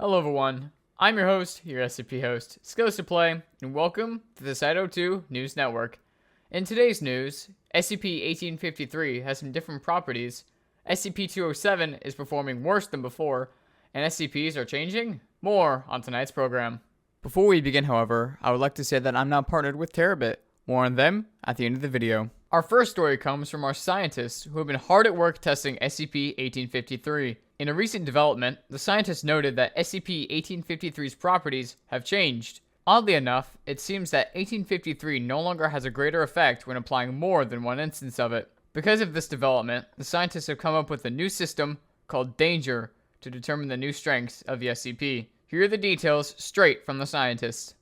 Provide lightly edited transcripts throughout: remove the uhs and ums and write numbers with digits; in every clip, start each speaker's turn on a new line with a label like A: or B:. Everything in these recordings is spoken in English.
A: Hello everyone, I'm your host, your SCP host, scpsecretlab, and welcome to the Site-02 News Network. In today's news, SCP-1853 has some different properties, SCP-207 is performing worse than before, and SCPs are changing? More on tonight's program. Before we begin, however, I would like to say that I'm now partnered with Terabit. More on them at the end of the video. Our first story comes from our scientists who have been hard at work testing SCP-1853. In a recent development, the scientists noted that SCP-1853's properties have changed. Oddly enough, it seems that 1853 no longer has a greater effect when applying more than one instance of it. Because of this development, the scientists have come up with a new system called Danger to determine the new strengths of the SCP. Here are the details straight from the scientists.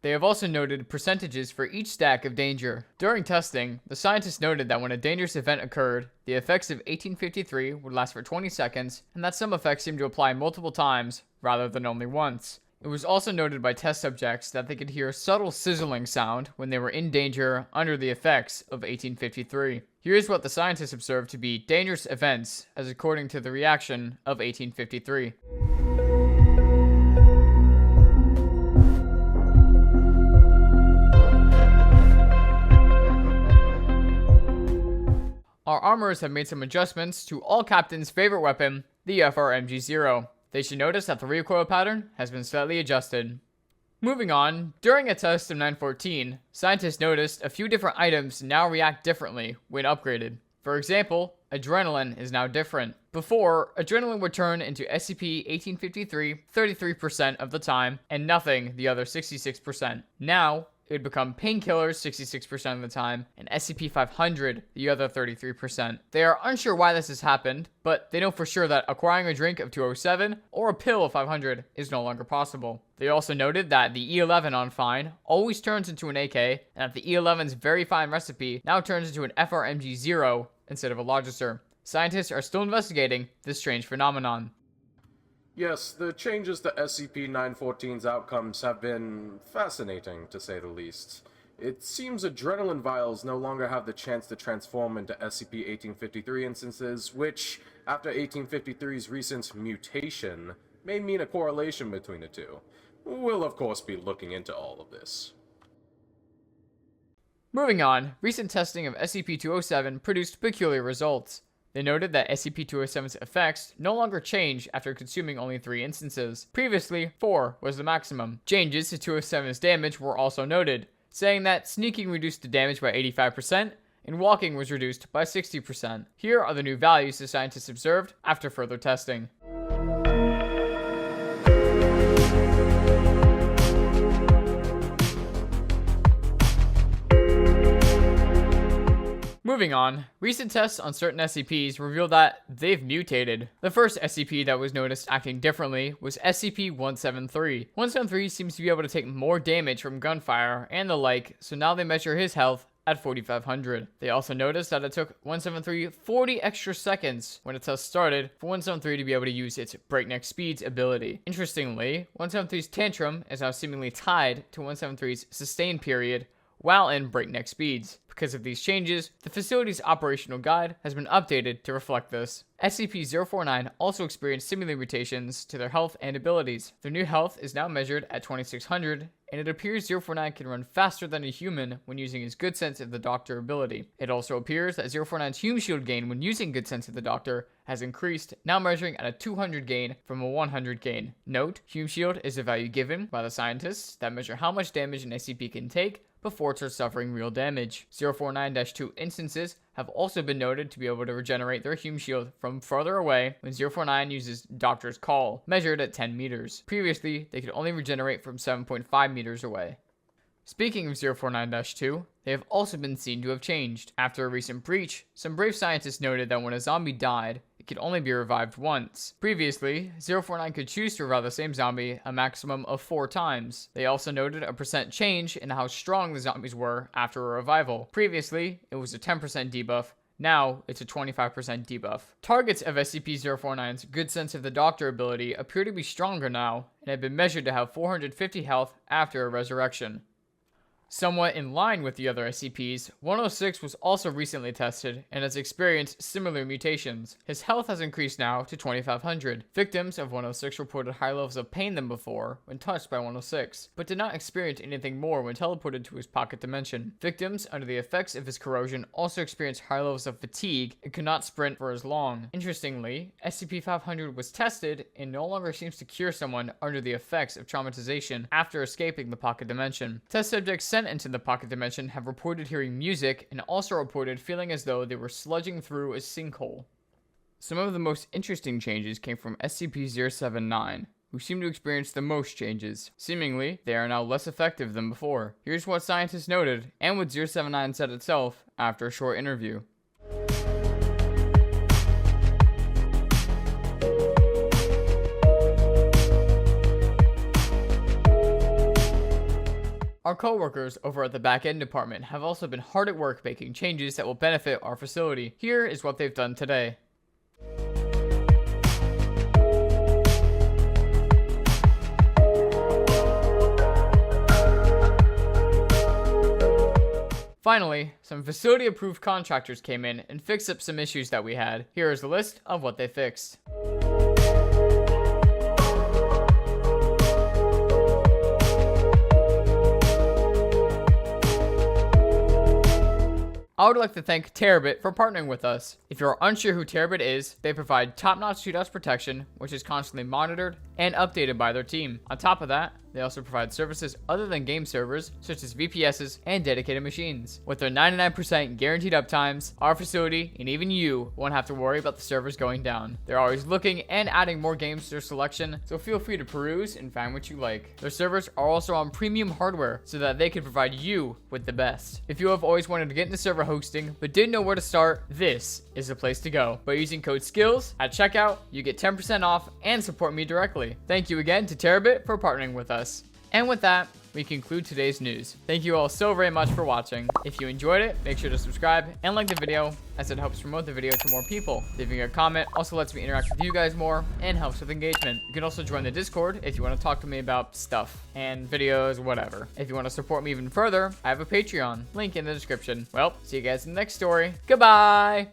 A: They have also noted percentages for each stack of danger. During testing, the scientists noted that when a dangerous event occurred, the effects of 1853 would last for 20 seconds, and that some effects seemed to apply multiple times, rather than only once. It was also noted by test subjects that they could hear a subtle sizzling sound when they were in danger under the effects of 1853. Here's what the scientists observed to be dangerous events, as according to the reaction of 1853. Our armorers have made some adjustments to all captains' favorite weapon, the FRMG-0. They should notice that the recoil pattern has been slightly adjusted. Moving on, during a test of 914, scientists noticed a few different items now react differently when upgraded. For example, adrenaline is now different. Before, adrenaline would turn into SCP-1853 33% of the time, and nothing the other 66%. Now, it would become painkillers 66% of the time, and SCP-500 the other 33%. They are unsure why this has happened, but they know for sure that acquiring a drink of 207 or a pill of 500 is no longer possible. They also noted that the E11 on fine always turns into an AK, and that the E11's very fine recipe now turns into an FRMG-0 instead of a Logicer. Scientists are still investigating this strange phenomenon.
B: Yes, the changes to SCP-914's outcomes have been fascinating, to say the least. It seems adrenaline vials no longer have the chance to transform into SCP-1853 instances, which, after 1853's recent mutation, may mean a correlation between the two. We'll of course be looking into all of this.
A: Moving on, recent testing of SCP-207 produced peculiar results. They noted that SCP-207's effects no longer change after consuming only 3 instances. Previously, 4 was the maximum. Changes to 207's damage were also noted, saying that sneaking reduced the damage by 85%, and walking was reduced by 60%. Here are the new values the scientists observed after further testing. Moving on, recent tests on certain SCPs reveal that they've mutated. The first SCP that was noticed acting differently was SCP-173. 173 seems to be able to take more damage from gunfire and the like, so now they measure his health at 4,500. They also noticed that it took 173 40 extra seconds when the test started for 173 to be able to use its breakneck speeds ability. Interestingly, 173's tantrum is now seemingly tied to 173's sustained period while in breakneck speeds. Because of these changes, the facility's operational guide has been updated to reflect this. SCP-049 also experienced similar mutations to their health and abilities. Their new health is now measured at 2600, and it appears 049 can run faster than a human when using his Good Sense of the Doctor ability. It also appears that 049's Hume Shield gain when using Good Sense of the Doctor has increased, now measuring at a 200 gain from a 100 gain. Note, Hume Shield is a value given by the scientists that measure how much damage an SCP can take before it starts suffering real damage. 049-2 instances have also been noted to be able to regenerate their Hume Shield from further away when 049 uses Doctor's Call, measured at 10 meters. Previously, they could only regenerate from 7.5 meters away. Speaking of 049-2, they have also been seen to have changed. After a recent breach, some brave scientists noted that when a zombie died, it could only be revived once. Previously, 049 could choose to revive the same zombie a maximum of 4 times. They also noted a % change in how strong the zombies were after a revival. Previously, it was a 10% debuff. Now, it's a 25% debuff. Targets of SCP-049's Good Sense of the Doctor ability appear to be stronger now, and have been measured to have 450 health after a resurrection. Somewhat in line with the other SCPs, 106 was also recently tested and has experienced similar mutations. His health has increased now to 2500. Victims of 106 reported higher levels of pain than before when touched by 106, but did not experience anything more when teleported to his pocket dimension. Victims under the effects of his corrosion also experienced higher levels of fatigue and could not sprint for as long. Interestingly, SCP-500 was tested and no longer seems to cure someone under the effects of traumatization after escaping the pocket dimension. Test subjects sent into the pocket dimension have reported hearing music and also reported feeling as though they were sludging through a sinkhole. Some of the most interesting changes came from SCP-079, who seem to experience the most changes. Seemingly, they are now less effective than before. Here's what scientists noted, and what 079 said itself after a short interview. Our coworkers over at the Backend department have also been hard at work making changes that will benefit our facility. Here is what they've done today. Finally, some facility-approved contractors came in and fixed up some issues that we had. Here is the list of what they fixed. I would like to thank Terabit for partnering with us. If you're unsure who Terabit is, they provide top-notch DDoS protection, which is constantly monitored and updated by their team. On top of that, they also provide services other than game servers, such as VPSs and dedicated machines. With their 99% guaranteed uptimes, our facility, and even you, won't have to worry about the servers going down. They're always looking and adding more games to their selection, so feel free to peruse and find what you like. Their servers are also on premium hardware, so that they can provide you with the best. If you have always wanted to get into server hosting, but didn't know where to start, this is the place to go. By using code SKILLS at checkout, you get 10% off and support me directly. Thank you again to Terabit for partnering with us. And with that, we conclude today's news. Thank you all so very much for watching. If you enjoyed it, make sure to subscribe and like the video, as it helps promote the video to more people. Leaving a comment also lets me interact with you guys more and helps with engagement. You can also join the Discord if you want to talk to me about stuff and videos, whatever. If you want to support me even further, I have a Patreon, link in the description. Well, see you guys in the next story. Goodbye!